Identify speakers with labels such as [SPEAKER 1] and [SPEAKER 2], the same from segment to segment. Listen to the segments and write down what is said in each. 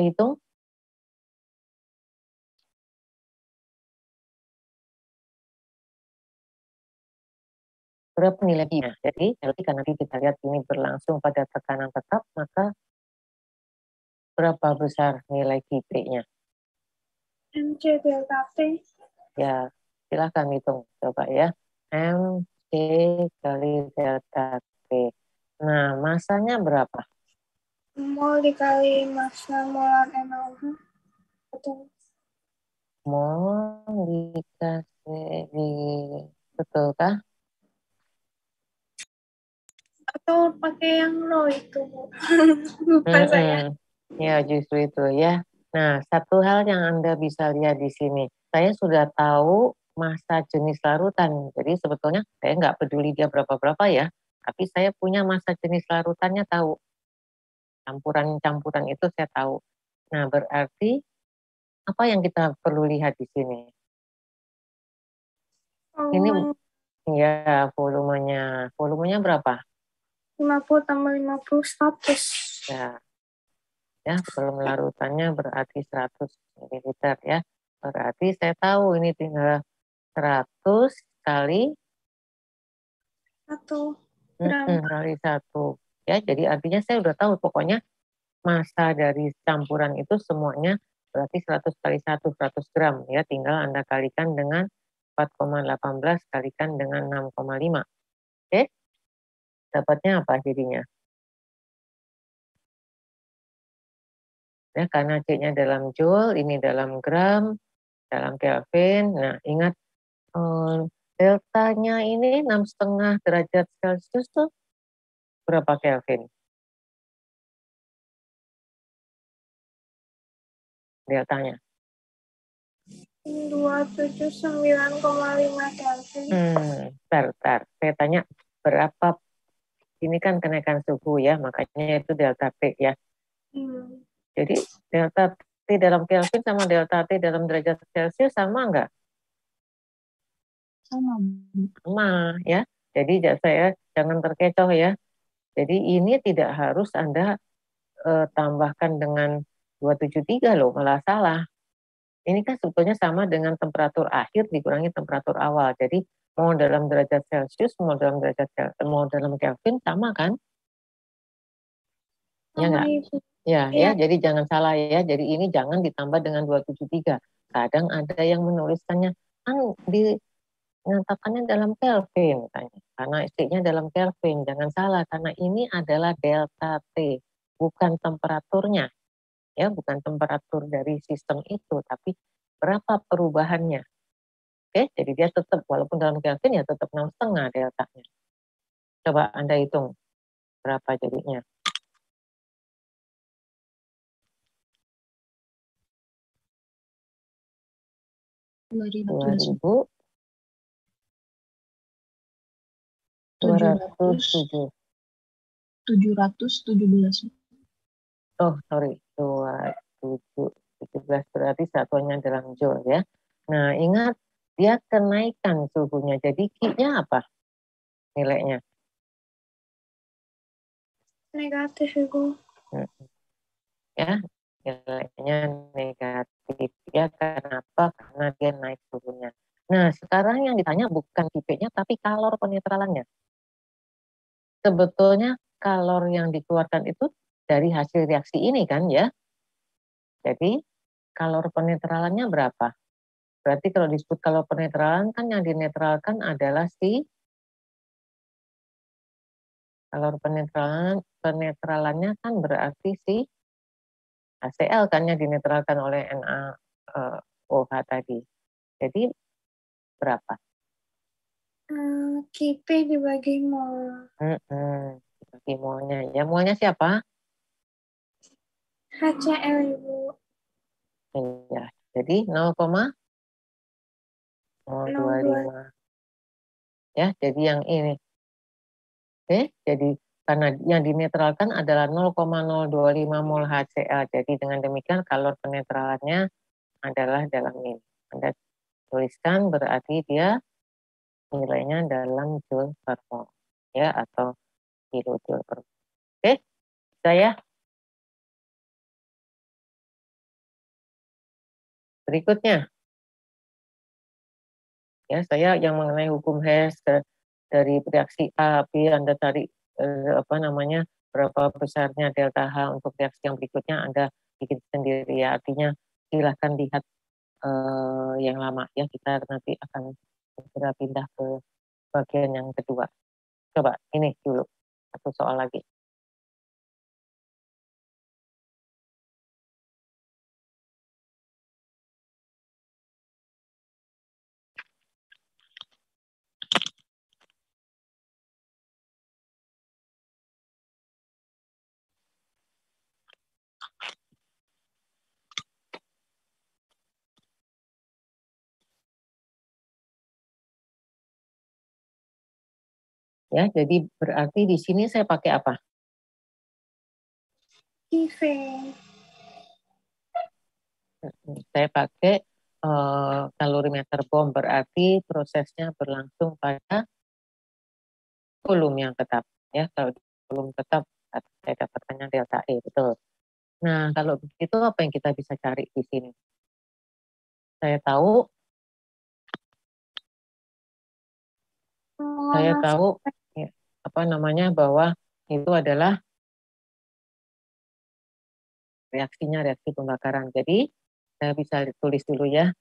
[SPEAKER 1] hitung. Berapa nilai Q-nya? Jadi ketika nanti kita lihat ini berlangsung pada tekanan tetap, maka berapa besar nilai Qp-nya?
[SPEAKER 2] MC delta T.
[SPEAKER 1] Ya, silahkan hitung. Coba ya. MC kali delta T. Nah, masanya berapa?
[SPEAKER 2] Mol dikali massa molar NaOH. Betul.
[SPEAKER 1] Mol dikasih di... Betul kah?
[SPEAKER 2] Atau pakai yang low itu, Bu. Lupa saya.
[SPEAKER 1] Ya, justru itu ya. Nah, satu hal yang Anda bisa lihat di sini, saya sudah tahu massa jenis larutan. Jadi sebetulnya saya nggak peduli dia berapa-berapa ya, tapi saya punya massa jenis larutannya tahu. Campuran-campuran itu saya tahu. Nah, berarti apa yang kita perlu lihat di sini? Ini ya volumenya. Volumenya berapa?
[SPEAKER 2] 50 tambah 50, 100.
[SPEAKER 1] Ya, ya volume larutannya berarti 100 ml ya. Berarti saya tahu ini tinggal 100 kali
[SPEAKER 2] 1 gram.
[SPEAKER 1] kali 1. Ya, jadi artinya saya udah tahu pokoknya massa dari campuran itu semuanya berarti 100 kali 1, 100 gram. Ya, tinggal Anda kalikan dengan 4,18 kalikan dengan 6,5. Oke, dapatnya apa jadinya? Ya, karena C-nya dalam joule, ini dalam gram, dalam Kelvin. Nah, ingat deltanya ini 6,5 derajat Celcius tuh berapa Kelvin? Deltanya.
[SPEAKER 2] 279,5 Kelvin.
[SPEAKER 1] Bentar. Saya tanya berapa, ini kan kenaikan suhu ya, makanya itu delta T ya. Jadi delta T dalam Kelvin sama delta T dalam derajat Celcius sama nggak? Sama ya. Jadi saya jangan terkecoh ya. Jadi ini tidak harus Anda tambahkan dengan 273 loh, malah salah. Ini kan sebetulnya sama dengan temperatur akhir dikurangi temperatur awal. Jadi mau dalam derajat Celcius, mau dalam Kelvin sama kan? Ya
[SPEAKER 2] Sama
[SPEAKER 1] nggak?
[SPEAKER 2] itu.
[SPEAKER 1] Ya,
[SPEAKER 2] Iya.
[SPEAKER 1] jadi jangan salah ya. Jadi ini jangan ditambah dengan 273. Kadang ada yang menuliskannya kan dinyatakannya dalam Kelvin katanya. Karena istrinya dalam Kelvin. Jangan salah karena ini adalah delta T, bukan temperaturnya. Ya, bukan temperatur dari sistem itu, tapi berapa perubahannya. Oke, jadi dia tetap walaupun dalam Kelvin ya tetap 6,5 deltanya. Coba Anda hitung berapa jadinya. 2.207.
[SPEAKER 3] 717.
[SPEAKER 1] Oh, sorry. 2717 berarti satuannya dalam joule ya. Nah, ingat dia kenaikan suhunya. Jadi Q-nya apa nilainya?
[SPEAKER 2] Negatif, Ibu.
[SPEAKER 1] Ya, nilainya negatif ya. Kenapa? Karena dia naik suhunya. Nah, sekarang yang ditanya bukan Q-nya tapi kalor penetralannya. Sebetulnya kalor yang dikeluarkan itu dari hasil reaksi ini kan ya. Jadi kalor penetralannya berapa? Berarti kalau disebut kalor penetralan kan yang dinetralkan adalah si kalor penetralannya kan berarti si HCl kan yang dinetralkan oleh NaOH tadi. Jadi berapa?
[SPEAKER 2] Kp dibagi mol.
[SPEAKER 1] Bagi molnya. Ya, molnya siapa?
[SPEAKER 2] HCl, Ibu.
[SPEAKER 1] Ya, jadi 0,025. Ya, jadi yang ini. Oke, jadi karena yang dinetralkan adalah 0,025 mol HCl. Jadi dengan demikian kalor penetralannya adalah dalam ini. Anda tuliskan berarti dia nilainya dalam joule per mol ya atau kilojoule per mol. Oke, saya Berikutnya, ya saya yang mengenai hukum Hess dari reaksi A, B, Anda tarik berapa besarnya delta H untuk reaksi yang berikutnya Anda bikin sendiri ya. Artinya silahkan lihat yang lama ya. Kita nanti akan segera pindah ke bagian yang kedua. Coba ini dulu satu soal lagi. Ya, jadi berarti di sini saya pakai apa?
[SPEAKER 2] IV.
[SPEAKER 1] Saya pakai kalorimeter bom, berarti prosesnya berlangsung pada volume yang tetap. Ya, kalau volume tetap saya dapatkannya delta E, betul. Nah, kalau begitu apa yang kita bisa cari di sini? Saya tahu ya, bahwa itu adalah reaksinya reaksi pembakaran. Jadi saya bisa tulis dulu ya.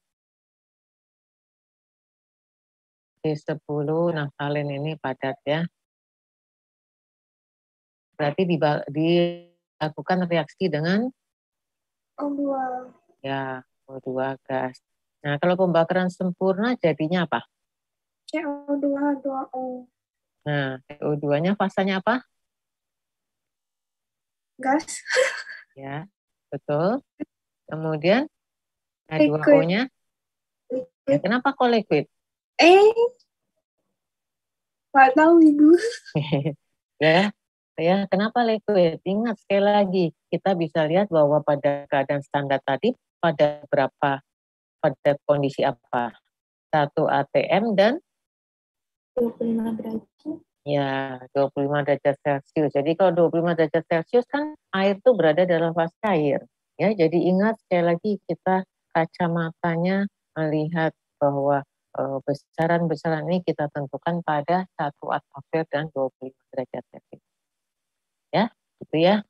[SPEAKER 1] C10 naftalen ini padat ya. Berarti dilakukan reaksi dengan
[SPEAKER 2] O2.
[SPEAKER 1] ya O2 gas. Nah, kalau pembakaran sempurna jadinya apa?
[SPEAKER 2] CO2 2O.
[SPEAKER 1] Nah, CO2-nya fasanya apa?
[SPEAKER 2] Gas.
[SPEAKER 1] Ya, betul. Kemudian
[SPEAKER 2] Liquid.
[SPEAKER 1] H2O-nya, ya, kenapa kok liquid?
[SPEAKER 2] Nggak tahu Ibu.
[SPEAKER 1] Ya, kenapa liquid? Ingat sekali lagi, kita bisa lihat bahwa pada keadaan standar tadi, pada kondisi apa? 1 atm dan
[SPEAKER 2] 25 derajat.
[SPEAKER 1] ya 25 derajat Celcius. Jadi kalau 25 derajat Celcius kan air itu berada dalam fase cair. Ya, jadi ingat sekali lagi kita kacamatanya melihat bahwa besaran-besaran ini kita tentukan pada 1 atmosfer dan 25 derajat Celcius. Ya, gitu ya.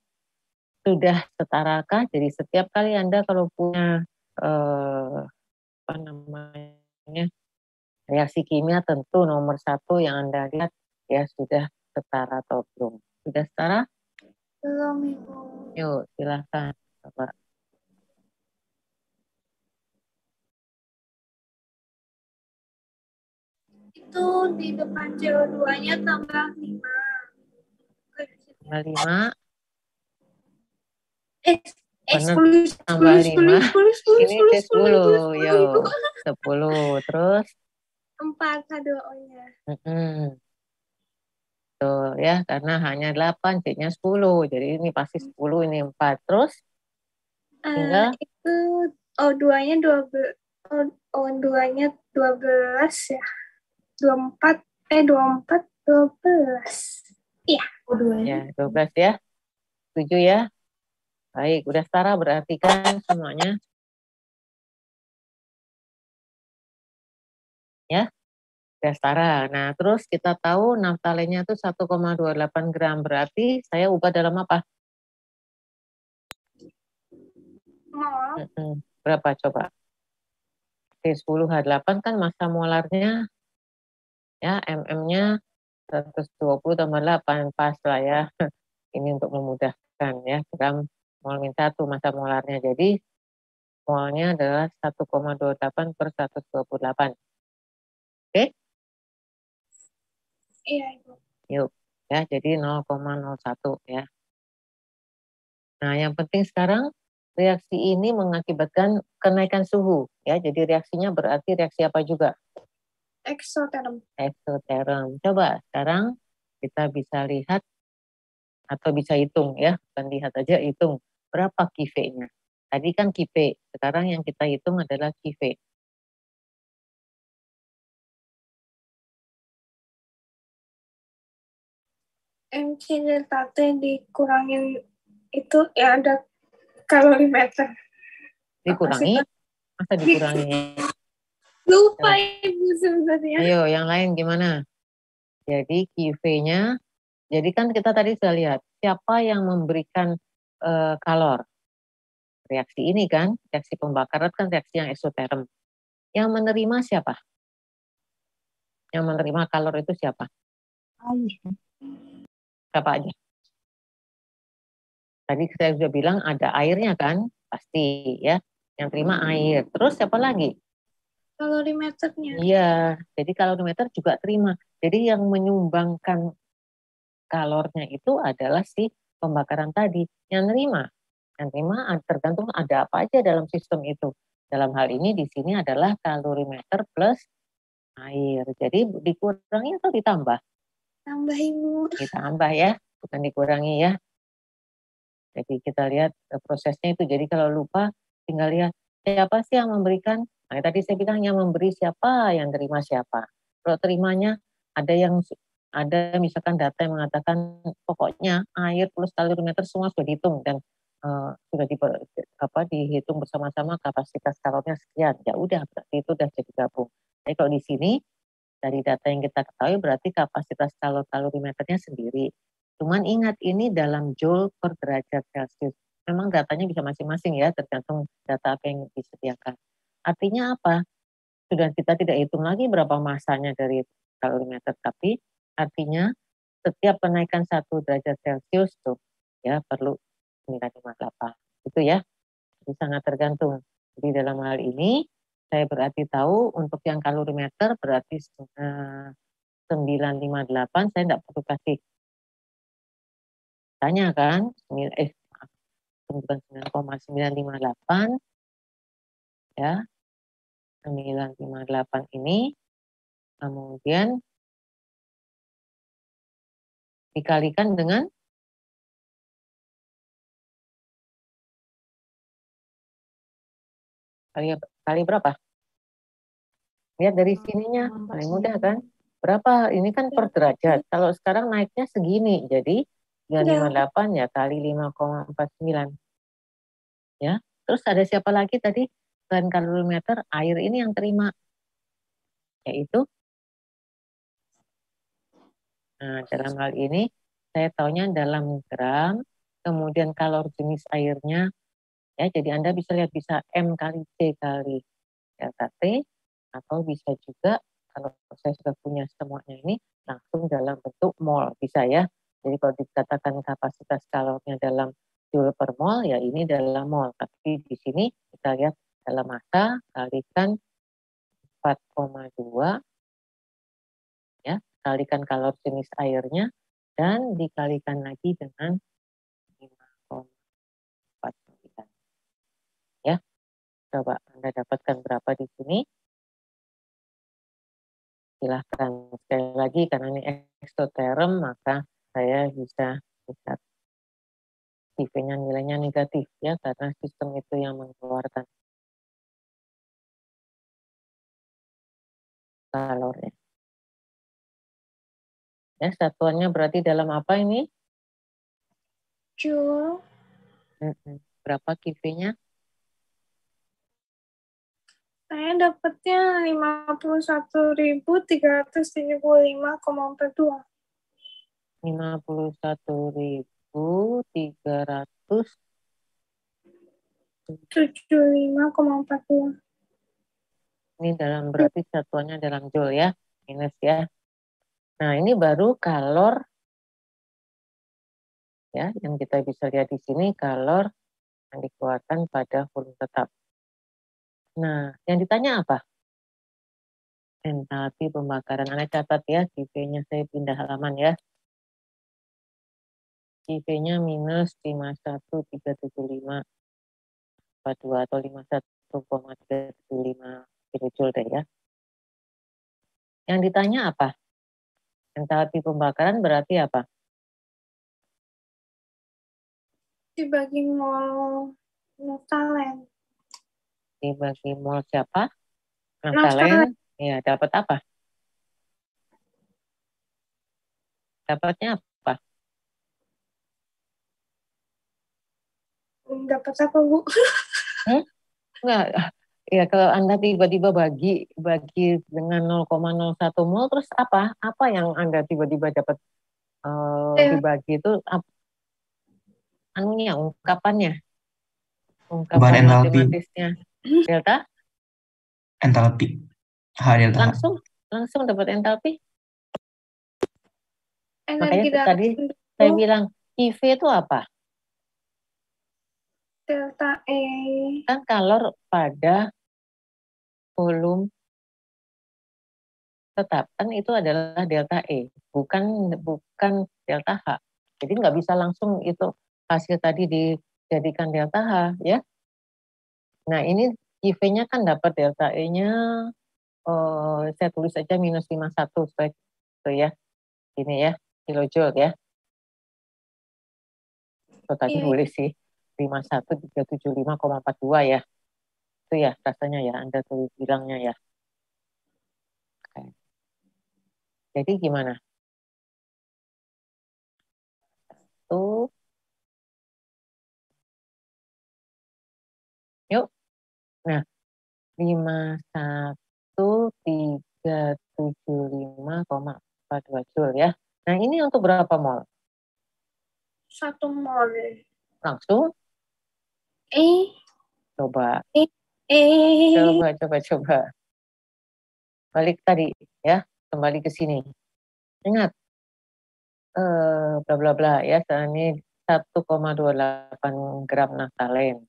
[SPEAKER 1] Sudah setarakah? Jadi setiap kali Anda kalau punya reaksi kimia, tentu nomor 1 yang Anda lihat ya sudah setara atau belum. Sudah setara?
[SPEAKER 2] Belum Ibu.
[SPEAKER 1] Yuk, silahkan Bapak.
[SPEAKER 2] Itu di depan CO2-nya tambah 5.
[SPEAKER 1] Tambah 5. Benar,
[SPEAKER 2] 10,
[SPEAKER 1] tambah
[SPEAKER 2] 10,
[SPEAKER 1] 5.
[SPEAKER 2] 10, 10,
[SPEAKER 1] Ini
[SPEAKER 2] 10, 10, 10, 10,
[SPEAKER 1] 10.
[SPEAKER 2] 10,
[SPEAKER 1] Yuk,
[SPEAKER 2] Ibu.
[SPEAKER 1] 10. Terus?
[SPEAKER 2] 4 H2O-nya.
[SPEAKER 1] Tuh ya, karena hanya 8, C-nya 10. Jadi ini pasti 10, ini 4. Terus? Tinggal?
[SPEAKER 2] Itu O2-nya 12. O2-nya 12 ya. 24, 24, 12. Iya, O2-nya.
[SPEAKER 1] Ya, 12 ya. 7 ya. Baik, udah setara berarti kan semuanya. Ya, udah setara. Nah, terus kita tahu naftalennya itu 1,28 gram. Berarti saya ubah dalam apa? Berapa coba? C10H8 kan massa molarnya ya mm-nya 120 tambah 8, pas lah ya. Ini untuk memudahkan ya, gram mol min 1 massa molarnya. Jadi molnya adalah 1,28 per 128. Oke?
[SPEAKER 2] Iya, Ibu.
[SPEAKER 1] Yuk. Ya, jadi 0,01 ya. Nah, yang penting sekarang reaksi ini mengakibatkan kenaikan suhu ya. Jadi reaksinya berarti reaksi apa juga?
[SPEAKER 2] Eksoterm.
[SPEAKER 1] Eksoterm. Coba sekarang kita bisa lihat atau bisa hitung ya, bukan lihat aja, hitung berapa QV-nya. Tadi kan QP, sekarang yang kita hitung adalah QV.
[SPEAKER 2] MC delta T dikurangin itu ya ada kalorimeter.
[SPEAKER 1] Dikurangi? Masa dikurangi?
[SPEAKER 2] Lupa Ibu sebenarnya.
[SPEAKER 1] Ayo, yang lain gimana? Jadi QV-nya, jadi kan kita tadi sudah lihat siapa yang memberikan kalor. Reaksi ini kan, reaksi pembakaran kan reaksi yang eksoterm. Yang menerima siapa? Yang menerima kalor itu siapa? Siapa aja? Tadi saya sudah bilang ada airnya kan, pasti ya. Yang terima air. Terus siapa lagi?
[SPEAKER 2] Kalorimeternya.
[SPEAKER 1] Iya, jadi kalorimeter juga terima. Jadi yang menyumbangkan kalornya itu adalah si pembakaran tadi. Yang terima tergantung ada apa aja dalam sistem itu. Dalam hal ini di sini adalah kalorimeter plus air. Jadi dikurangi atau ditambah?
[SPEAKER 2] Tambah Ibu.
[SPEAKER 1] Ditambah ya, bukan dikurangi ya. Jadi kita lihat prosesnya itu. Jadi kalau lupa tinggal lihat siapa sih yang memberikan. Nah, tadi saya bilang yang memberi siapa, yang terima siapa. Kalau terimanya ada misalkan data yang mengatakan pokoknya air plus kalorimeter semua sudah dihitung dan sudah dihitung bersama-sama kapasitas kalornya sekian. Ya udah berarti itu sudah jadi gabung. Jadi kalau di sini dari data yang kita ketahui berarti kapasitas kalorimeternya sendiri. Cuman ingat ini dalam joule per derajat Celcius. Memang datanya bisa masing-masing ya, tergantung data apa yang disediakan. Artinya apa? Sudah kita tidak hitung lagi berapa masanya dari kalorimeter, tapi artinya setiap kenaikan 1 derajat Celcius tuh ya perlu 958. Itu ya. Itu sangat tergantung. Jadi dalam hal ini saya berarti tahu untuk yang kalorimeter berarti 958 saya tidak perlu kasih tanya kan, bukan 9,958 ya, 958 ini kemudian dikalikan dengan kali berapa? Lihat dari sininya, paling mudah kan? Berapa? Ini kan per derajat. Kalau sekarang naiknya segini, jadi 958 ya kali 5,49. Ya. Terus ada siapa lagi tadi? Selain kalorimeter, air ini yang terima. Yaitu, nah dalam hal ini, saya taunya dalam gram, kemudian kalor jenis airnya, ya jadi Anda bisa lihat bisa M kali C kali delta T, atau bisa juga kalau saya sudah punya semuanya ini langsung dalam bentuk mol bisa ya. Jadi kalau dikatakan kapasitas kalornya dalam joule per mol ya ini dalam mol. Tapi di sini kita lihat dalam massa kalikan 4,2 ya, kalikan kalor jenis airnya dan dikalikan lagi dengan 5,49 ya. Coba Anda dapatkan berapa di sini? Silahkan sekali lagi karena ini eksoterm maka saya bisa lihat IV-nya nilainya negatif ya karena sistem itu yang mengeluarkan kalornya. Ya satuannya berarti dalam apa ini?
[SPEAKER 2] Joule.
[SPEAKER 1] Berapa IV-nya?
[SPEAKER 2] Saya dapatnya 51.375,42. 75.375,42.
[SPEAKER 1] Ini dalam berarti satuannya dalam joule ya, minus ya. Nah ini baru kalor ya, yang kita bisa lihat di sini kalor yang dikeluarkan pada volume tetap. Nah, yang ditanya apa? Entalpi pembakaran. Anda catat ya, CV-nya saya pindah halaman ya. CV-nya minus 51.375,42 atau 51,375 kilojoule deh ya. Yang ditanya apa? Entalpi pembakaran berarti apa?
[SPEAKER 2] Dibagi mol naftalen.
[SPEAKER 1] Dibagi mol siapa? Naftalen. Ya, dapat apa? Dapatnya apa?
[SPEAKER 2] Dapat apa, Bu?
[SPEAKER 1] Enggak. Ya, kalau Anda tiba-tiba bagi dengan 0,01 mol, terus apa? Apa yang Anda tiba-tiba dapat dibagi itu anunya, ungkapan
[SPEAKER 3] Perubahan entalpi,
[SPEAKER 1] matematisnya delta,
[SPEAKER 3] entalpi, H delta H.
[SPEAKER 1] langsung dapat entalpi. Makanya
[SPEAKER 2] Energi dalam
[SPEAKER 1] tadi saya
[SPEAKER 2] bentuk
[SPEAKER 1] bilang IV itu apa?
[SPEAKER 2] delta E.
[SPEAKER 1] Kan kalor pada volume tetap, kan itu adalah delta E, bukan delta H. Jadi nggak bisa langsung itu hasil tadi dijadikan delta H, ya. Nah, ini IV-nya kan dapat delta E-nya, saya tulis aja -51 supaya itu ya, ini ya, kilojoule ya. So, tadi
[SPEAKER 2] Iya,
[SPEAKER 1] boleh sih, 51375,42 ya. Itu ya rasanya ya, Anda tulis bilangnya ya. Oke. Jadi gimana? Tuh, yuk. Nah, 51375,42 Joule ya. Nah, ini untuk berapa mol?
[SPEAKER 2] 1 mol.
[SPEAKER 1] Langsung
[SPEAKER 2] E,
[SPEAKER 1] coba,
[SPEAKER 2] E, E.
[SPEAKER 1] coba. Balik tadi ya, kembali ke sini. Ingat, bla bla bla ya, ini 1,28 gram naftalen.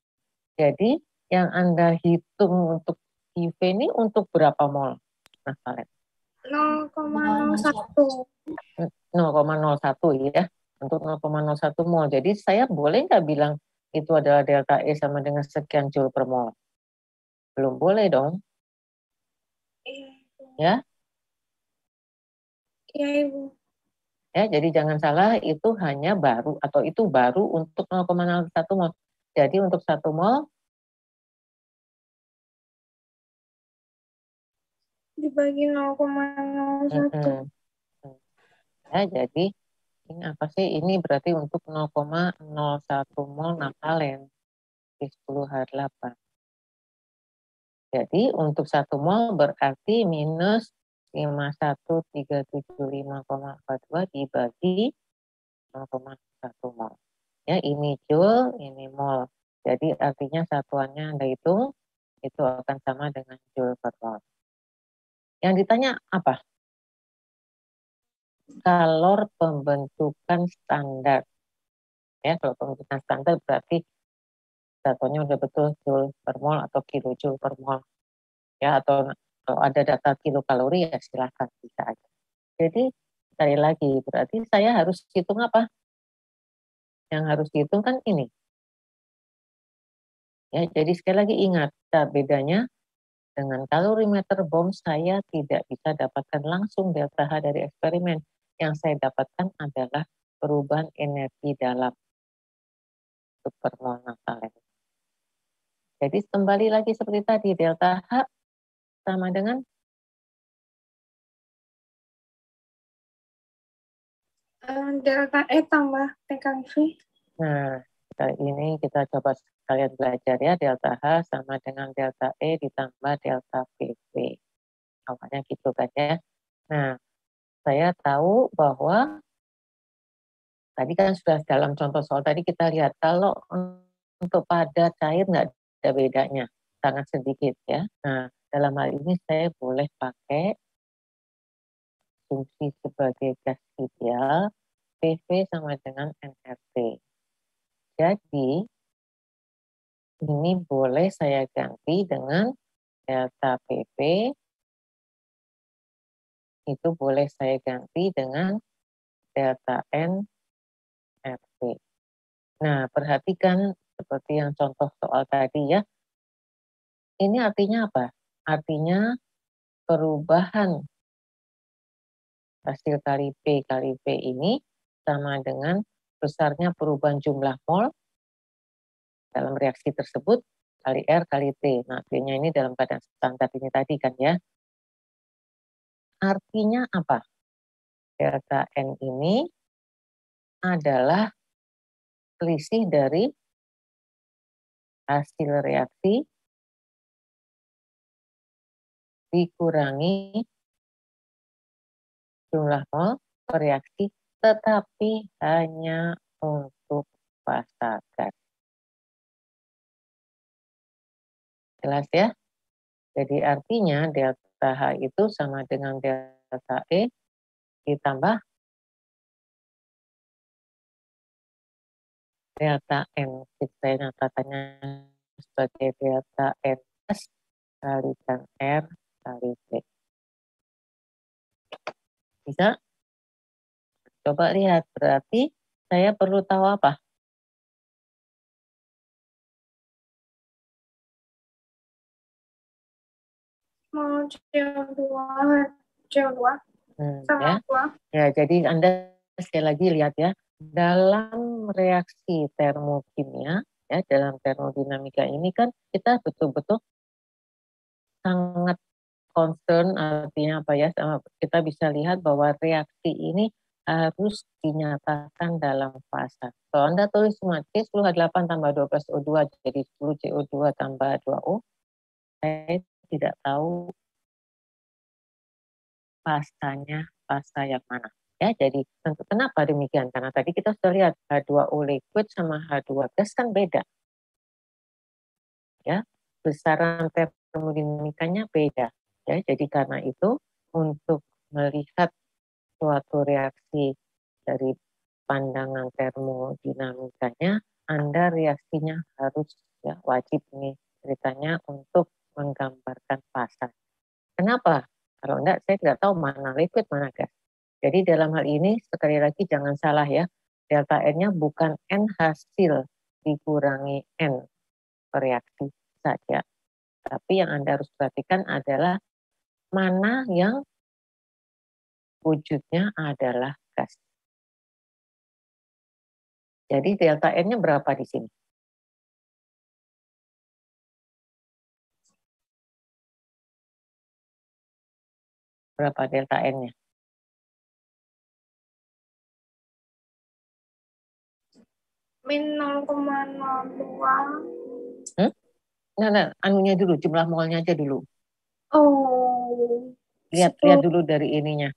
[SPEAKER 1] Jadi yang Anda hitung untuk IV ini untuk berapa mol naftalen?
[SPEAKER 2] 0,01.
[SPEAKER 1] 0,01 ya, untuk 0,01 mol. Jadi saya boleh nggak bilang itu adalah delta E sama dengan sekian joule per mol? Belum boleh dong,
[SPEAKER 2] Iya,
[SPEAKER 1] ya.
[SPEAKER 2] iya, Ibu.
[SPEAKER 1] Ya, jadi jangan salah, itu hanya baru atau itu baru untuk 0,01 mol. Jadi untuk 1 mol
[SPEAKER 2] Dibagi 0,01.
[SPEAKER 1] ya, jadi ini apa sih? Ini berarti untuk 0,01 mol naftalen di 10H8. Jadi untuk 1 mol berarti minus 51375,42 dibagi 0,1 mol. Ya, ini joule, ini mol. Jadi artinya satuannya Anda hitung itu akan sama dengan joule per mol. Yang ditanya apa? Kalor pembentukan standar. Ya, kalau pembentukan standar berarti satuannya udah betul joule per mol atau kilojoule per mol. Ya, atau kalau ada data kilokalori ya silahkan bisa aja. Jadi sekali lagi berarti saya harus hitung apa? Yang harus dihitung kan ini. Ya, jadi sekali lagi ingat, bedanya dengan kalorimeter BOM saya tidak bisa dapatkan langsung delta H dari eksperimen. Yang saya dapatkan adalah perubahan energi dalam per mol naftalen. Jadi kembali lagi seperti tadi, delta H sama dengan
[SPEAKER 2] Delta E tambah TKV.
[SPEAKER 1] Nah, kali ini kita coba sekalian belajar ya, delta H sama dengan delta E ditambah delta PV. Awalnya gitu kan ya. Nah, saya tahu bahwa tadi kan sudah dalam contoh soal tadi kita lihat kalau untuk padat cair nggak ada bedanya, sangat sedikit ya. Nah, dalam hal ini saya boleh pakai fungsi sebagai gas ideal, PV sama dengan nRT. Jadi, ini boleh saya ganti dengan delta PP, itu boleh saya ganti dengan delta N RT. Nah, perhatikan seperti yang contoh soal tadi ya. Ini artinya apa? Artinya perubahan hasil kali P ini sama dengan besarnya perubahan jumlah mol dalam reaksi tersebut kali R kali T. Nah, T-nya ini dalam keadaan standar ini tadi kan ya. Artinya apa? Delta N ini adalah selisih dari hasil reaksi dikurangi jumlah mol reaksi, tetapi hanya untuk fasa gas. Jelas ya? Jadi artinya delta H itu sama dengan delta E ditambah delta N. Saya nyatakannya sebagai delta N S kalikan R kali T. Bisa? Coba lihat, berarti saya perlu tahu apa?
[SPEAKER 2] Mau CO2, CO2 sama
[SPEAKER 1] Ya.
[SPEAKER 2] apa?
[SPEAKER 1] Ya, jadi Anda sekali lagi lihat ya, dalam reaksi termokimia, ya, dalam termodinamika ini kan kita betul-betul sangat concern, artinya apa ya, kita bisa lihat bahwa reaksi ini harus dinyatakan dalam fasa. Kalau Anda tulis cuma C10H8 tambah 12O2 jadi 10 CO2 tambah 2O, saya tidak tahu fasanya fasa yang mana. Ya, jadi kenapa demikian? Karena tadi kita sudah lihat H2O liquid sama H2 gas kan beda. Ya, besaran termodinamikanya beda. Ya, jadi karena itu untuk melihat suatu reaksi dari pandangan termodinamikanya, Anda reaksinya harus ya wajib nih ceritanya untuk menggambarkan fasa. Kenapa? Kalau enggak, saya tidak tahu mana liquid, mana gas. Jadi dalam hal ini, sekali lagi jangan salah ya, delta N-nya bukan N hasil dikurangi N reaksi saja. Tapi yang Anda harus perhatikan adalah mana yang wujudnya adalah gas. Jadi delta N-nya berapa di sini? Berapa delta N-nya?
[SPEAKER 2] Min 0,02.
[SPEAKER 1] Nah, anunya dulu, jumlah molnya aja dulu.
[SPEAKER 2] Oh,
[SPEAKER 1] Lihat
[SPEAKER 2] 10
[SPEAKER 1] dulu dari ininya.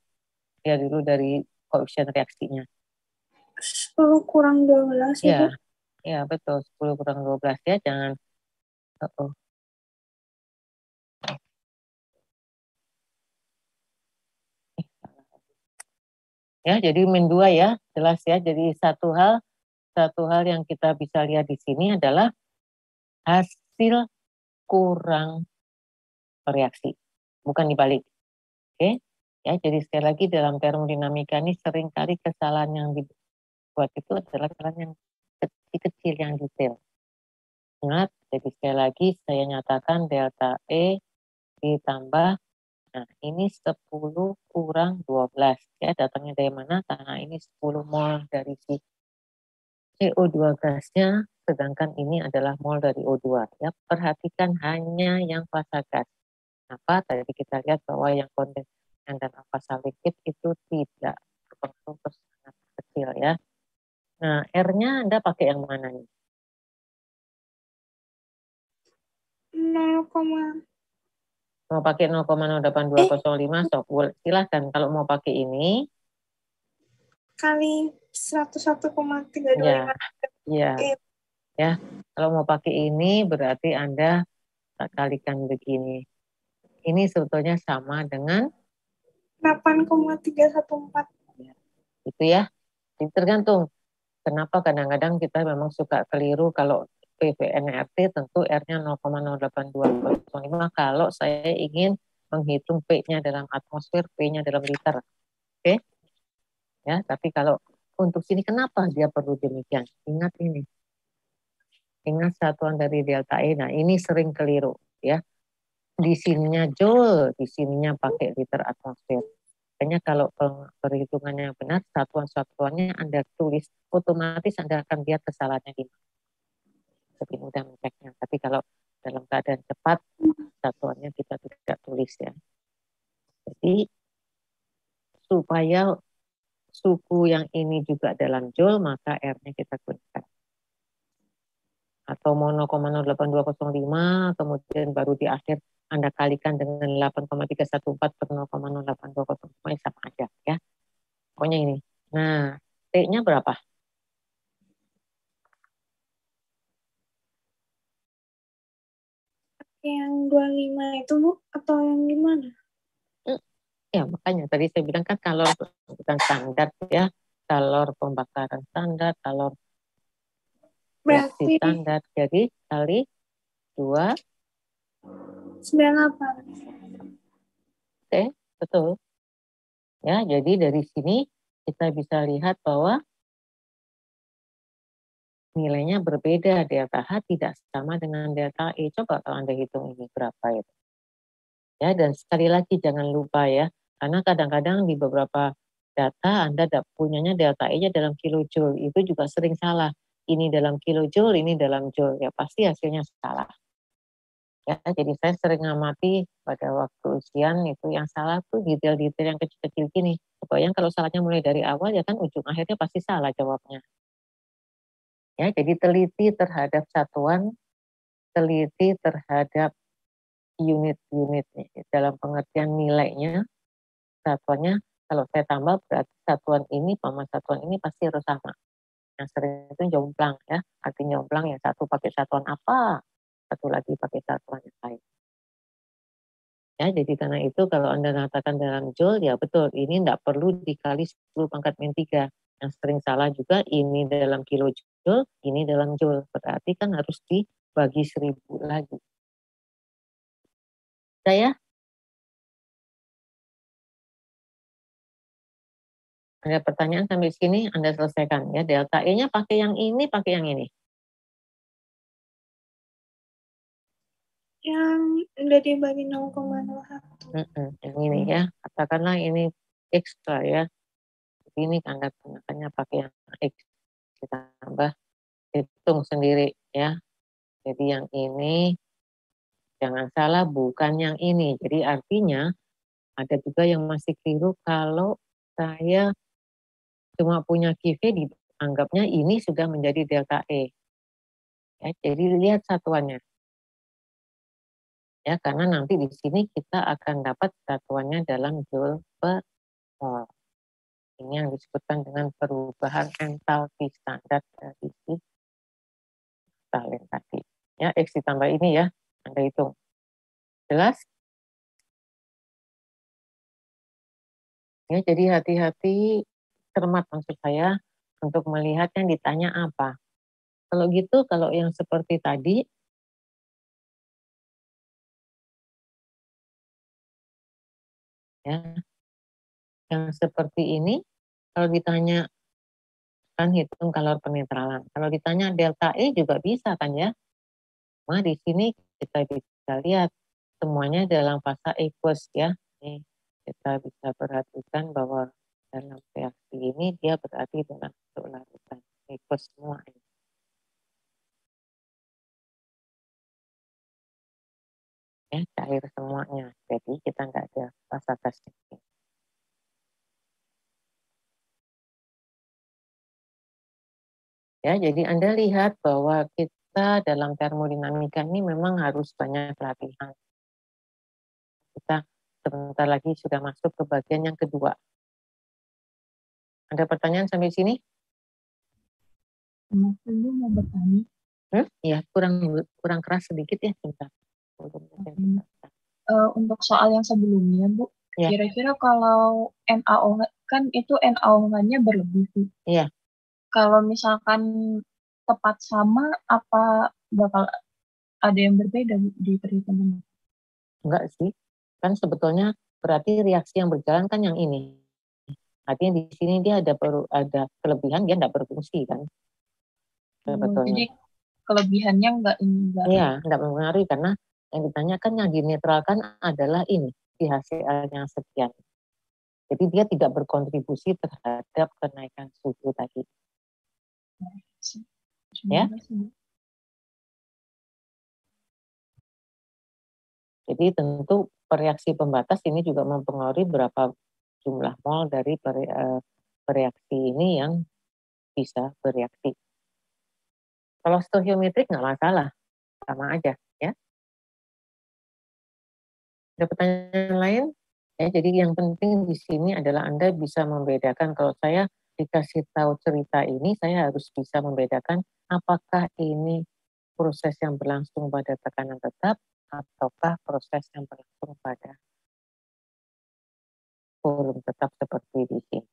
[SPEAKER 1] Lihat dulu dari koefisien reaksinya.
[SPEAKER 2] 10 kurang 12
[SPEAKER 1] Ya,
[SPEAKER 2] itu.
[SPEAKER 1] ya betul. 10 kurang 12 ya, jangan. Oh. Ya, jadi min 2 ya, jelas ya. Jadi satu hal yang kita bisa lihat di sini adalah hasil kurang reaksi, bukan dibalik. Oke? Ya, jadi sekali lagi dalam termodinamika ini seringkali kesalahan yang dibuat itu adalah kesalahan yang kecil-kecil yang detail. Ingat, jadi sekali lagi saya nyatakan delta E ditambah, nah ini 10 kurang 12. Ya, datangnya dari mana? Karena ini 10 mol dari si CO2 gasnya, sedangkan ini adalah mol dari O2. Ya, perhatikan hanya yang fasa gas. Kenapa? Tadi kita lihat bahwa yang kondensan dan fasa liquid itu tidak berpengaruh sangat kecil ya. Nah, R-nya Anda pakai yang mana nih?
[SPEAKER 2] 0,
[SPEAKER 1] Mau pakai 0,08205, sok silahkan. Kalau mau pakai ini,
[SPEAKER 2] kali 101,325.
[SPEAKER 1] ya, ya, ya. Kalau mau pakai ini berarti Anda kalikan begini. Ini sebetulnya sama dengan
[SPEAKER 2] 8,314.
[SPEAKER 1] ya, itu ya. Jadi tergantung. Kenapa kadang-kadang kita memang suka keliru kalau PVNRT tentu R-nya 0,08205 kalau saya ingin menghitung P-nya dalam atmosfer, P-nya dalam liter. Oke? Ya, tapi kalau untuk sini kenapa dia perlu demikian? Ingat ini. Ingat satuan dari delta E. Nah, ini sering keliru ya. Di sininya joule, di sininya pakai liter atmosfer. Makanya kalau perhitungannya benar, satuan-satuannya Anda tulis, otomatis Anda akan lihat kesalahannya di mana. Lebih mudah menceknya. Tapi kalau dalam keadaan cepat, satuannya kita tidak tulis ya. Jadi supaya suku yang ini juga dalam joule, maka R-nya kita gunakan. Atau mau 0,08205, kemudian baru di akhir Anda kalikan dengan 8,314 per 0,0820 sama aja ya. Pokoknya ini. Nah, T-nya berapa?
[SPEAKER 2] Yang 25 itu Bu, atau yang gimana?
[SPEAKER 1] Ya, makanya tadi saya bilang kan kalor bukan standar ya. Kalor pembakaran standar, kalor reaksi
[SPEAKER 2] Berarti
[SPEAKER 1] standar. Jadi kali 2,
[SPEAKER 2] 98.
[SPEAKER 1] oke, betul. Ya, jadi dari sini kita bisa lihat bahwa nilainya berbeda. Delta H tidak sama dengan delta E. Coba kalau Anda hitung ini berapa itu. Ya, dan sekali lagi jangan lupa ya, karena kadang-kadang di beberapa data Anda punyanya delta E-nya dalam kilojoule. Itu juga sering salah. Ini dalam kilojoule, ini dalam joule. Ya, pasti hasilnya salah. Ya, jadi saya sering ngamati pada waktu ujian itu yang salah tuh detail-detail yang kecil-kecil gini. Kebayang kalau salahnya mulai dari awal ya kan ujung akhirnya pasti salah jawabnya. Ya, jadi teliti terhadap satuan, teliti terhadap unit-unitnya. Dalam pengertian nilainya, satuannya kalau saya tambah berarti satuan ini sama satuan ini pasti harus sama. Yang sering itu jomplang ya, artinya jomplang yang satu pakai satuan apa, satu lagi pakai satuan yang lain. Ya, jadi karena itu kalau Anda katakan dalam joule, ya betul, ini tidak perlu dikali 10 pangkat min 3. Yang sering salah juga ini dalam kilojoule, ini dalam joule. Berarti kan harus dibagi 1000 lagi. Saya ada pertanyaan sampai sini Anda selesaikan ya. Delta E-nya pakai yang ini, pakai yang ini.
[SPEAKER 2] Yang udah dibagi 0,01.
[SPEAKER 1] Yang ini ya, katakanlah ini ekstra ya. Ini Anda gunakannya pakai yang X. Ditambah, hitung sendiri ya. Jadi yang ini, jangan salah bukan yang ini. Jadi artinya ada juga yang masih keliru kalau saya cuma punya QV dianggapnya ini sudah menjadi delta E. Ya, jadi lihat satuannya. Ya, karena nanti di sini kita akan dapat satuannya dalam joule per mol. Ini yang disebutkan dengan perubahan entalpi standar dari si Stalin tadi. Ya, X ditambah ini ya, Anda hitung. Jelas? Ya, jadi hati-hati, cermat maksud saya, untuk melihat yang ditanya apa. Kalau gitu, kalau yang seperti tadi, ya, yang seperti ini, kalau ditanya kan hitung kalor penetralan. Kalau ditanya delta E juga bisa kan ya? Nah, di sini kita bisa lihat semuanya dalam fase aqueous ya. Ini kita bisa perhatikan bahwa dalam reaksi ini dia berarti dalam bentuk larutan aqueous semua. Ya, cair semuanya. Jadi kita nggak ada fase testing. Ya, jadi Anda lihat bahwa kita dalam termodinamika ini memang harus banyak latihan. Kita sebentar lagi sudah masuk ke bagian yang kedua. Ada pertanyaan sampai sini?
[SPEAKER 4] Mas, Ibu mau bertanya.
[SPEAKER 1] Ya, kurang keras sedikit ya, sebentar.
[SPEAKER 4] Untuk soal yang sebelumnya, Bu,
[SPEAKER 1] Ya.
[SPEAKER 4] kira-kira kalau NaOH kan itu NaOH-nya berlebih, Bu.
[SPEAKER 1] Iya.
[SPEAKER 4] Kalau misalkan tepat sama, apa bakal ada yang berbeda di perhitungan?
[SPEAKER 1] Enggak sih, kan sebetulnya berarti reaksi yang berjalan kan yang ini. Artinya di sini dia ada kelebihan, dia enggak berfungsi kan. Sebetulnya.
[SPEAKER 4] Jadi kelebihannya enggak ini enggak.
[SPEAKER 1] Iya, enggak mempengaruhi karena yang ditanyakan yang dinetralkan adalah ini, di hasilnya sekian. Jadi dia tidak berkontribusi terhadap kenaikan suhu tadi. Ya. Jadi tentu reaksi pembatas ini juga mempengaruhi berapa jumlah mol dari reaksi ini yang bisa bereaksi. Kalau stoichiometrik nggak masalah, sama aja ya. Ada pertanyaan lain? Ya, jadi yang penting di sini adalah Anda bisa membedakan. Kalau saya dikasih tahu cerita ini, saya harus bisa membedakan apakah ini proses yang berlangsung pada tekanan tetap ataukah proses yang berlangsung pada volume tetap seperti di sini.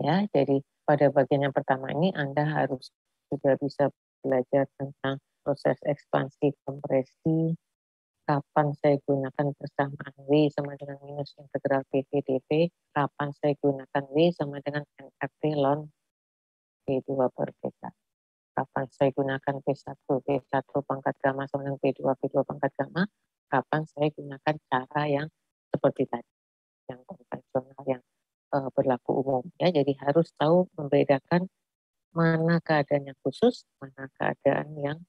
[SPEAKER 1] Ya, jadi pada bagian yang pertama ini Anda harus sudah bisa belajar tentang proses ekspansi kompresi, kapan saya gunakan persamaan W sama dengan minus integral PV dV, kapan saya gunakan W sama dengan NRT ln P2 per PK. Kapan saya gunakan P1 pangkat gamma sama dengan P2 pangkat gamma, kapan saya gunakan cara yang seperti tadi, yang konvensional, yang berlaku umum. Ya, jadi harus tahu membedakan mana keadaan yang khusus, mana keadaan yang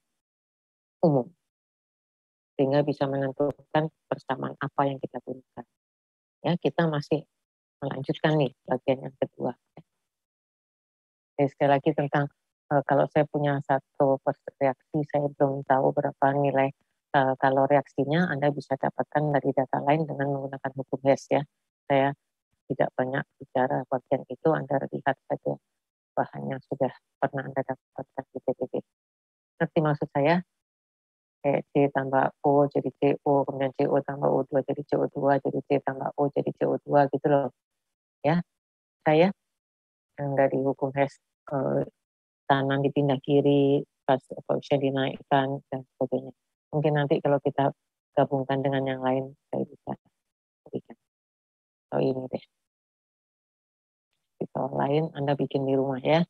[SPEAKER 1] umum, sehingga bisa menentukan persamaan apa yang kita gunakan. Ya, kita masih melanjutkan nih bagian yang kedua. Jadi sekali lagi tentang kalau saya punya satu reaksi, saya belum tahu berapa nilai kalau reaksinya, Anda bisa dapatkan dari data lain dengan menggunakan hukum Hess ya. Saya tidak banyak bicara bagian itu, Anda lihat saja bahan yang sudah pernah Anda dapatkan di PPT. Ngerti maksud saya? Kayak C tambah O jadi CO, kemudian CO tambah O2 jadi CO2, jadi C tambah O jadi CO2 gitu loh. Ya, saya yang dari hukum Hess kanan dipindah kiri, pas koefisien dinaikkan, dan sebagainya. Mungkin nanti kalau kita gabungkan dengan yang lain, saya bisa berikan. Oh ini deh. Kalau lain, Anda bikin di rumah ya.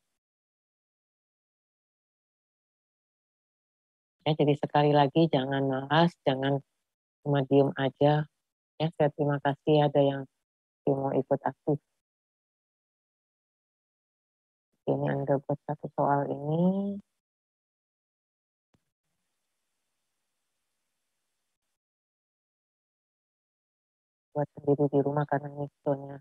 [SPEAKER 1] Ya, jadi sekali lagi jangan malas, jangan cuma diem aja. Ya, saya terima kasih ada yang mau ikut aktif. Ini Anda buat satu soal ini. Buat sendiri di rumah karena ini soalnya.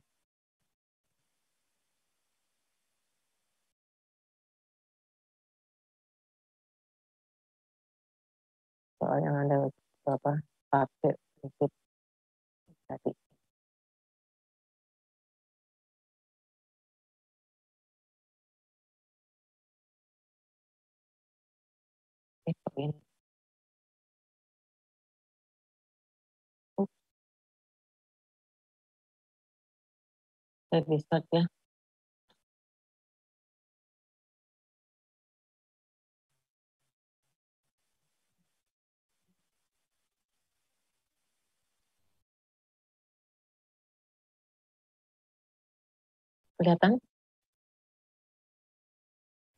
[SPEAKER 1] Soal yang Anda pakai prinsip tadi. Ini. Saya bisa ya. Kelihatan?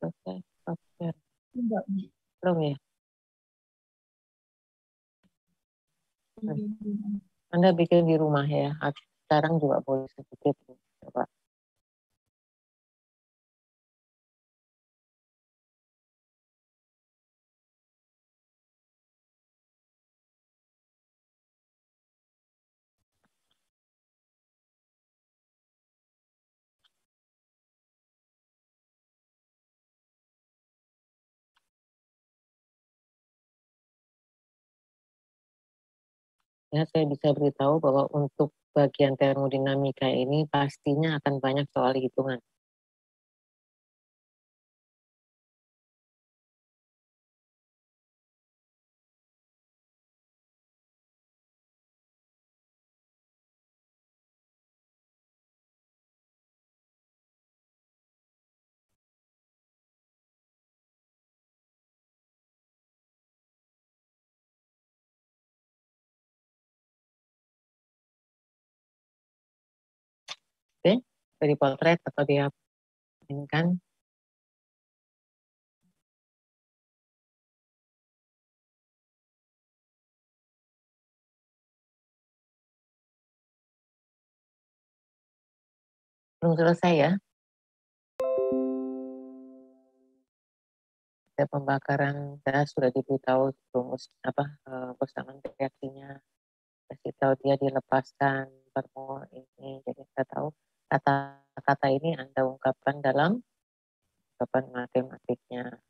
[SPEAKER 1] Oke, oke.
[SPEAKER 4] Enggak.
[SPEAKER 1] Belum ya? Anda bikin di rumah ya. Sekarang juga boleh sedikit. Coba. Ya, saya bisa beritahu bahwa untuk bagian termodinamika ini pastinya akan banyak soal hitungan. Oke, dari potret atau dia ini kan. Belum selesai ya. Ada pembakaran gas sudah diberitahu rumus persamaan reaksinya. Kasih tahu dia dilepaskan termol ini. Jadi kita tahu kata-kata ini Anda ungkapkan dalam ungkapan matematiknya.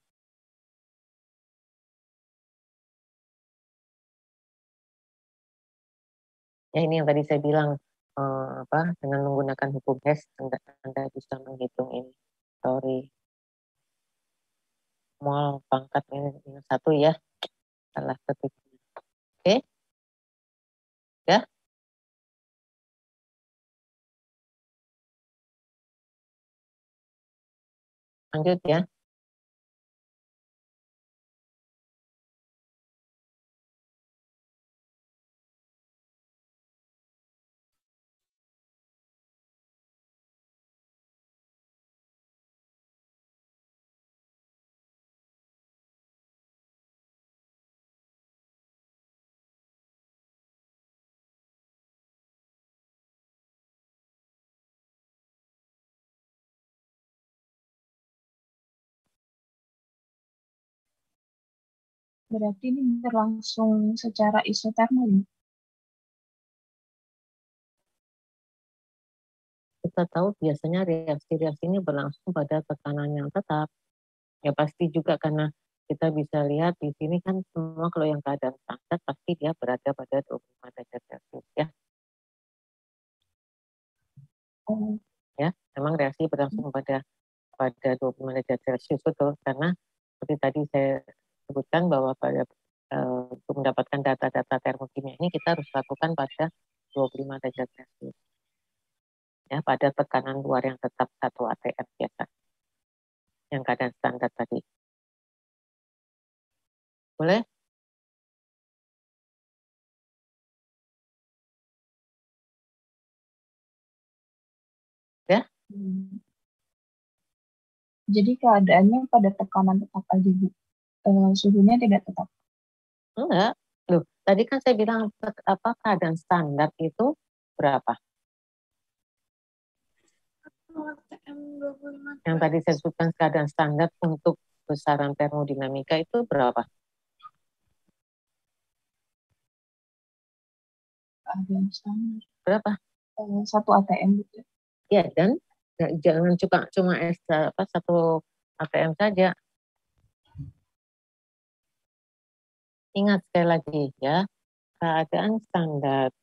[SPEAKER 1] Ya ini yang tadi saya bilang dengan menggunakan hukum Hess Anda bisa menghitung ini. Sorry. Mol pangkat minus 1 ya. Salah ketik. Oke. Ya. Lanjut ya.
[SPEAKER 4] Berarti ini berlangsung secara isotermal ya?
[SPEAKER 1] Kita tahu biasanya reaksi-reaksi ini berlangsung pada tekanan yang tetap. Ya pasti juga karena kita bisa lihat di sini kan semua kalau yang keadaan standar pasti dia berada pada 25 derajat Celcius ya.
[SPEAKER 4] Oh,
[SPEAKER 1] Ya, memang reaksi berlangsung pada 25 derajat Celcius betul karena seperti tadi saya sebutkan bahwa pada untuk mendapatkan data-data termokimia ini kita harus lakukan pada 25 derajat Celcius. Ya, pada tekanan luar yang tetap 1 atm biasa. Yang keadaan standar tadi. Boleh? Ya?
[SPEAKER 4] Jadi keadaannya pada tekanan tetap aja, Bu. Suhunya tidak tetap.
[SPEAKER 1] Enggak. Loh, tadi kan saya bilang apa keadaan standar itu berapa?
[SPEAKER 2] ATM 25
[SPEAKER 1] Yang tadi saya sebutkan keadaan standar untuk besaran termodinamika itu berapa?
[SPEAKER 4] Keadaan standar.
[SPEAKER 1] Berapa?
[SPEAKER 4] 1 ATM gitu.
[SPEAKER 1] Ya, dan jangan cuma 1 ATM saja. Ingat sekali lagi ya, keadaan standar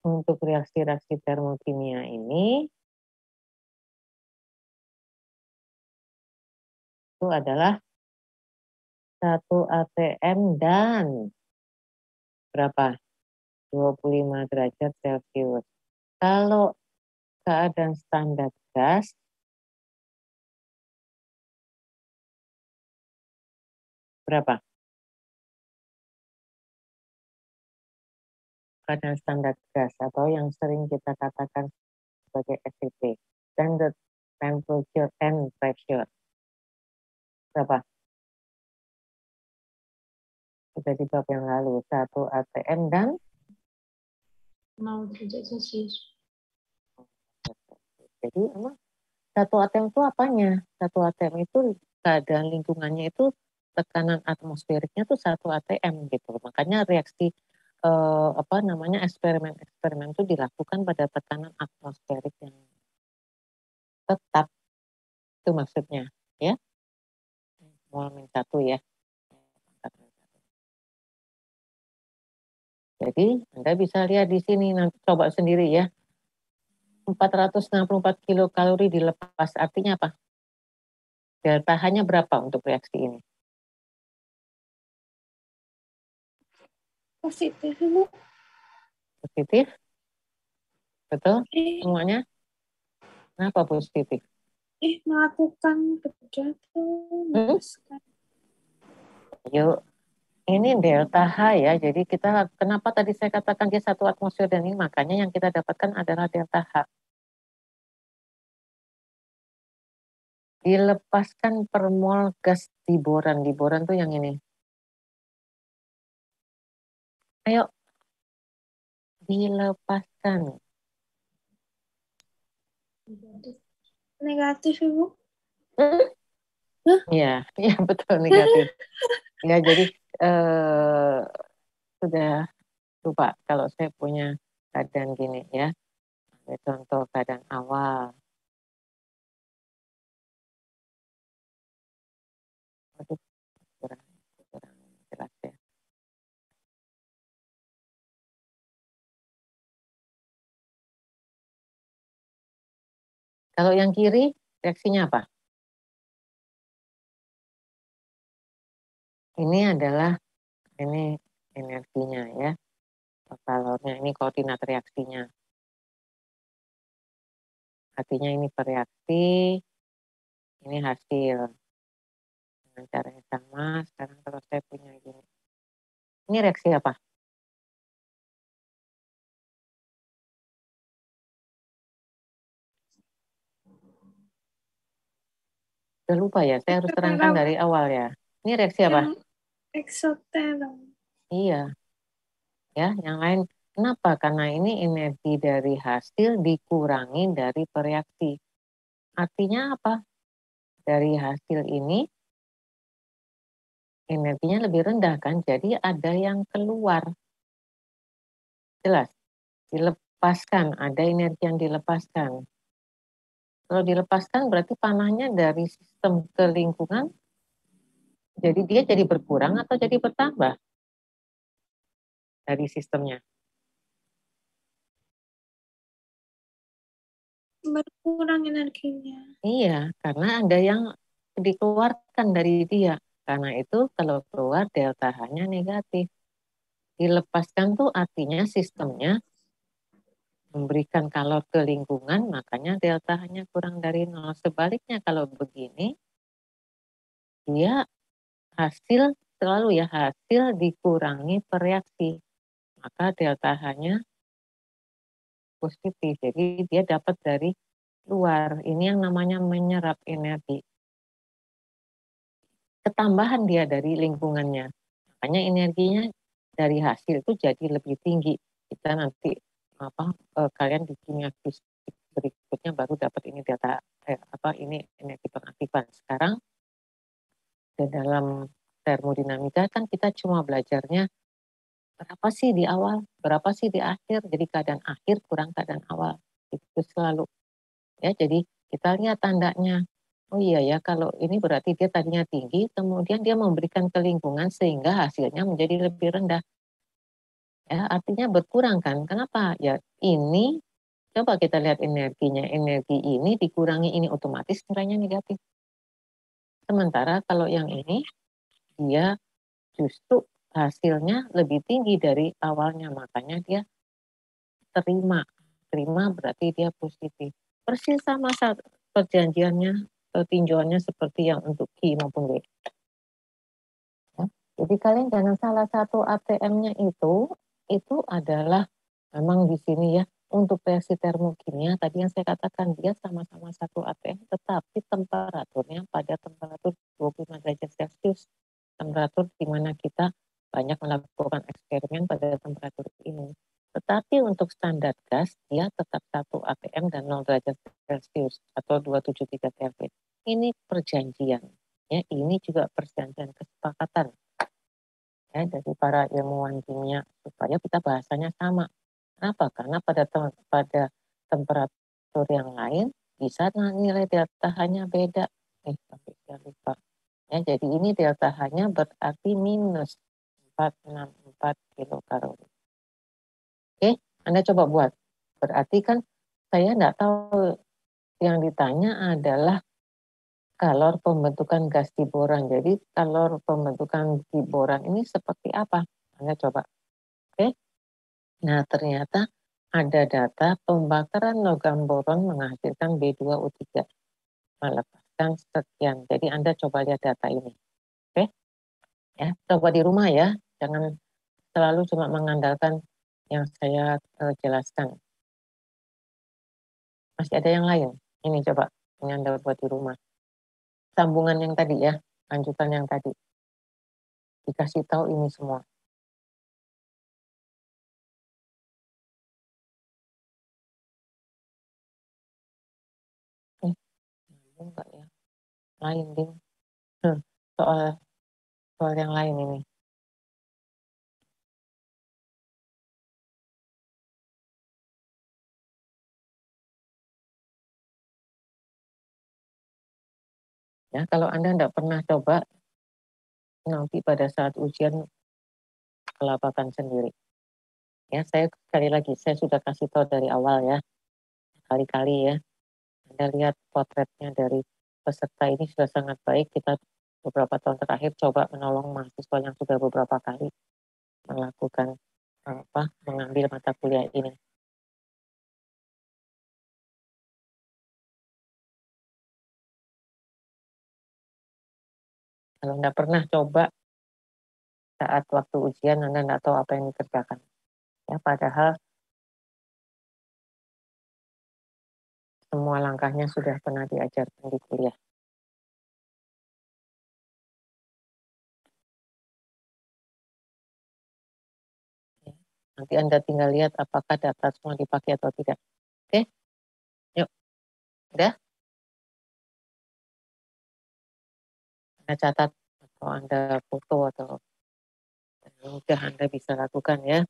[SPEAKER 1] untuk reaksi-reaksi termokimia ini itu adalah 1 atm dan berapa? 25 derajat Celcius. Kalau keadaan standar gas, berapa? Keadaan standar gas atau yang sering kita katakan sebagai STP, standard temperature and pressure. Berapa? Sudah di bab yang lalu, 1 atm dan
[SPEAKER 2] 0 derajat Celcius.
[SPEAKER 1] jadi emang 1 atm itu apanya? 1 atm itu keadaan lingkungannya itu tekanan atmosferiknya tuh 1 atm gitu. Makanya reaksi eksperimen itu dilakukan pada tekanan atmosferik yang tetap, itu maksudnya ya. Mol min 1 ya. Jadi Anda bisa lihat di sini, nanti coba sendiri ya. 464 kilokalori dilepas, artinya apa? Delta H-nya berapa untuk reaksi ini?
[SPEAKER 2] Positif, Bu.
[SPEAKER 1] Positif? Betul?
[SPEAKER 2] Eh,
[SPEAKER 1] Semuanya? Kenapa positif?
[SPEAKER 2] melakukan kerja tuh
[SPEAKER 1] Hmm?
[SPEAKER 2] melepaskan.
[SPEAKER 1] Yuk, ini delta H ya. Jadi kita, kenapa tadi saya katakan dia 1 atmosfer dan ini, makanya yang kita dapatkan adalah delta H. Dilepaskan per mol gas di boran. Di boran tuh yang ini. Ayo, dilepaskan.
[SPEAKER 2] Negatif, Ibu.
[SPEAKER 1] Ya, ya betul negatif. Ya jadi sudah lupa kalau saya punya keadaan gini ya. Contoh keadaan awal. Aduh, kurang. Kalau yang kiri, reaksinya apa? Ini adalah ini energinya ya, kalornya, ini koordinat reaksinya. Artinya ini bereaksi, ini hasil. Dengan cara yang sama, sekarang kalau saya punya gini. Ini reaksi apa? Udah lupa ya, saya harus terangkan dari awal ya. Ini reaksi apa?
[SPEAKER 2] Yang eksoteron.
[SPEAKER 1] Iya. Ya, yang lain. Kenapa? Karena ini energi dari hasil dikurangi dari bereaksi. Artinya apa? Dari hasil ini energinya lebih rendah kan, jadi ada yang keluar. Jelas, dilepaskan, ada energi yang dilepaskan. Kalau dilepaskan berarti panahnya dari sistem ke lingkungan, jadi dia jadi berkurang atau jadi bertambah dari sistemnya.
[SPEAKER 2] Berkurang energinya.
[SPEAKER 1] Iya, karena ada yang dikeluarkan dari dia. Karena itu kalau keluar delta H-nya negatif. Dilepaskan tuh artinya sistemnya memberikan kalor ke lingkungan, makanya delta H-nya kurang dari 0. Sebaliknya kalau begini, dia hasil selalu ya, hasil dikurangi bereaksi. Maka delta H-nya positif. Jadi dia dapat dari luar. Ini yang namanya menyerap energi. Ketambahan dia dari lingkungannya. Makanya energinya dari hasil itu jadi lebih tinggi. Kita nanti kalian di kimia fisik berikutnya baru dapat ini data ini energi pengaktifan. Sekarang di dalam termodinamika kan kita cuma belajarnya berapa sih di awal, berapa sih di akhir. Jadi keadaan akhir kurang keadaan awal. Itu selalu ya. Jadi kita lihat tandanya. Oh iya ya, kalau ini berarti dia tadinya tinggi, kemudian dia memberikan ke lingkungan sehingga hasilnya menjadi lebih rendah. Ya, artinya berkurang kan? Kenapa? Ya ini, coba kita lihat energinya. Energi ini dikurangi ini otomatis nilainya negatif. Sementara kalau yang ini, dia justru hasilnya lebih tinggi dari awalnya. Makanya dia terima. Terima berarti dia positif. Persis sama saat perjanjiannya, tinjauannya seperti yang untuk Q maupun W. Ya. Jadi kalian jangan salah, satu ATM-nya itu adalah memang di sini ya, untuk reaksi termokimia tadi yang saya katakan dia sama-sama satu ATM, tetapi temperaturnya pada temperatur 25 derajat Celcius. Temperatur di mana kita banyak melakukan eksperimen pada temperatur ini. Tetapi untuk standar gas, dia tetap satu ATM dan 0 derajat Celcius atau 273 Kelvin. Ini perjanjian. Ya, ini juga perjanjian kesepakatan ya dari para ilmuwan kimia supaya kita bahasanya sama. Kenapa? Karena pada temperatur yang lain bisa nilai delta H-nya beda. Tapi saya lupa. Ya, jadi ini delta H-nya berarti minus 464 kilokalori. Oke, Anda coba buat. Berarti kan saya tidak tahu, yang ditanya adalah kalor pembentukan gas di boran. Jadi kalor pembentukan di boran ini seperti apa? Anda coba. Oke. Nah, ternyata ada data pembakaran logam boron menghasilkan B2O3 melepaskan sekian. Jadi Anda coba lihat data ini. Oke. Ya, coba di rumah ya. Jangan selalu cuma mengandalkan yang saya jelaskan. Masih ada yang lain. Ini coba ini Anda buat di rumah. Sambungan yang tadi ya, lanjutan yang tadi. Dikasih tahu ini semua. Enggak ya. Lain, Ding. Soal yang lain ini. Ya, kalau Anda tidak pernah coba, nanti pada saat ujian kelabakan sendiri. Ya, saya sekali lagi, saya sudah kasih tahu dari awal ya. Kali-kali ya. Anda lihat potretnya dari peserta ini sudah sangat baik. Kita beberapa tahun terakhir coba menolong mahasiswa yang sudah beberapa kali melakukan mengambil mata kuliah ini. Kalau Anda pernah coba saat waktu ujian Anda tidak tahu apa yang dikerjakan. Ya, padahal semua langkahnya sudah pernah diajarkan di kuliah. Nanti Anda tinggal lihat apakah data semua dipakai atau tidak. Oke? Yuk. Udah? Anda catat atau Anda foto atau udah Anda bisa lakukan ya.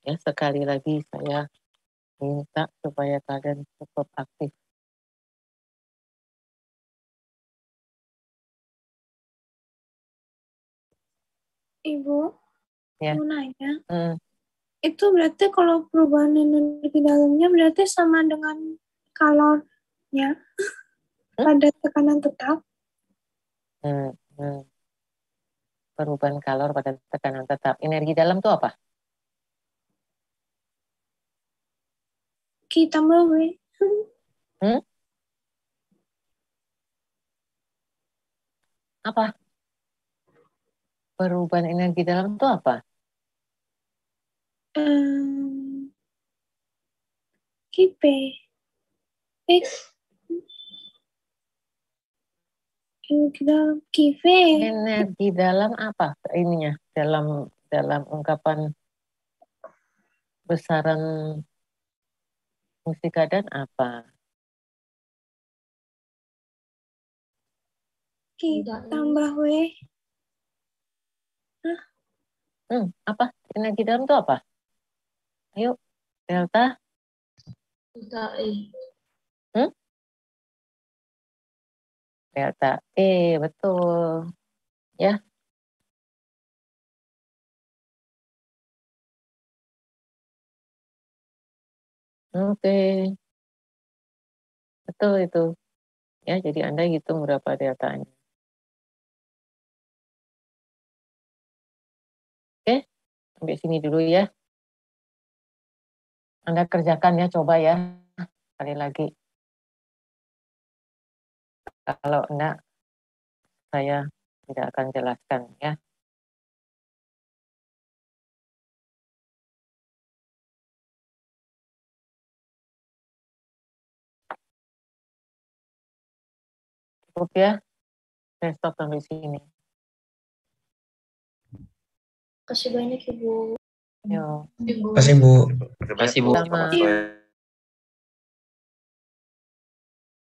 [SPEAKER 1] Ya, sekali lagi saya minta supaya kalian cukup aktif.
[SPEAKER 2] Ibu,
[SPEAKER 1] Ya.
[SPEAKER 2] mau nanya. Itu berarti kalau perubahan energi dalamnya berarti sama dengan kalornya pada tekanan tetap?
[SPEAKER 1] Perubahan kalor pada tekanan tetap. Energi dalam itu apa?
[SPEAKER 2] Q tambah W.
[SPEAKER 1] Apa? Perubahan energi dalam itu apa?
[SPEAKER 2] QP. Energi dalam QV.
[SPEAKER 1] Energi dalam apa ininya? Dalam ungkapan besaran musika dan apa?
[SPEAKER 2] Q tambah W.
[SPEAKER 1] Apa? Energi dalam itu apa? Ayo, delta.
[SPEAKER 5] Delta E.
[SPEAKER 1] Delta E, betul. Ya. Oke. Betul itu. Ya, jadi Anda hitung berapa deltanya. Oke, sampai sini dulu ya. Anda kerjakan ya, coba ya. Sekali lagi. Kalau enggak, saya tidak akan jelaskan ya. Cukup ya. Saya stop sampai sini.
[SPEAKER 5] Kasih banyak Ibu.
[SPEAKER 1] Yo.
[SPEAKER 3] Terima kasih Bu.
[SPEAKER 6] Terima kasih Bu.
[SPEAKER 1] Sama.